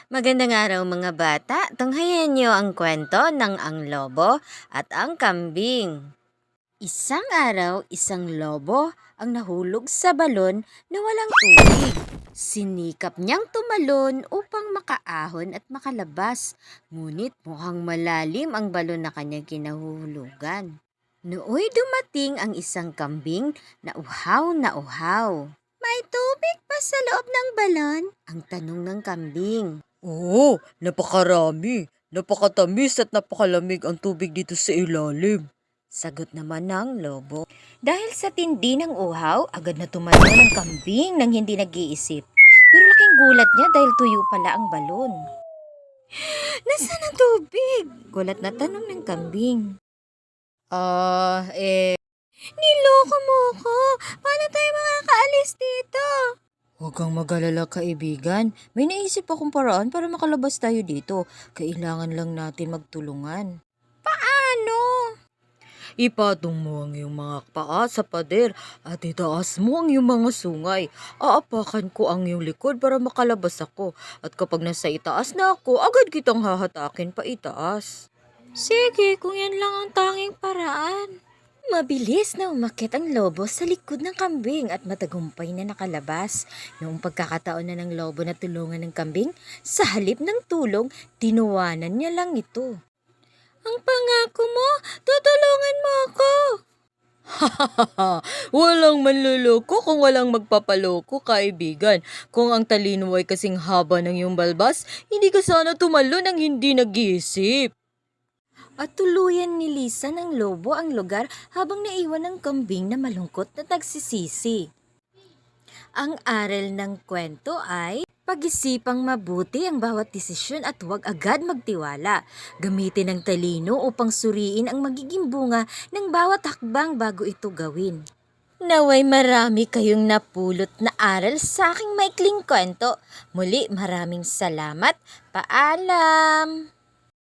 Magandang araw mga bata, tunghayan niyo ang kwento ng ang lobo at ang kambing. Isang araw, isang lobo ang nahulog sa balon na walang tubig. Sinikap niyang tumalon upang makaahon at makalabas, ngunit mukhang malalim ang balon na kanyang kinahuhulugan. Nooy dumating ang isang kambing na uhaw na uhaw. May tubig pa sa loob ng balon? Ang tanong ng kambing. Oo, napakarami. Napakatamis at napakalamig ang tubig dito sa ilalim. Sagot naman ng lobo. Dahil sa tindi ng uhaw, agad na tumalon ang kambing nang hindi nag-iisip. Pero laking gulat niya dahil tuyo pala ang balon. Nasaan ang tubig? Gulat na tanong ng kambing. Niloko mo ko. Paano tayo makakaalis dito? Huwag kang mag-alala, kaibigan. May naisip akong paraan para makalabas tayo dito. Kailangan lang natin magtulungan. Ano? Ipatong mo ang iyong mga paa sa pader at itaas mo ang iyong mga sungay. Aapakan ko ang iyong likod para makalabas ako. At kapag nasa itaas na ako, agad kitang hahatakin pa itaas. Sige, kung yan lang ang tanging paraan. Mabilis na umakyat ang lobo sa likod ng kambing at matagumpay na nakalabas. Noong pagkakataon na ng lobo na tulungan ng kambing, sa halip ng tulong, tinuwanan niya lang ito. Ang pangako mo, tutulungan mo ako. Walang manluloko kung walang magpapaloko, kaibigan. Kung ang talino ay kasing haba ng iyong balbas, hindi ka sana tumalo ng hindi nag-iisip. At tuluyan nilisan ng lobo ang lugar habang naiwan ng kambing na malungkot na nagsisisi. Ang aral ng kwento ay pag-isipang mabuti ang bawat desisyon at huwag agad magtiwala. Gamitin ang talino upang suriin ang magiging bunga ng bawat hakbang bago ito gawin. Naway marami kayong napulot na aral sa aking maikling kwento. Muli maraming salamat. Paalam!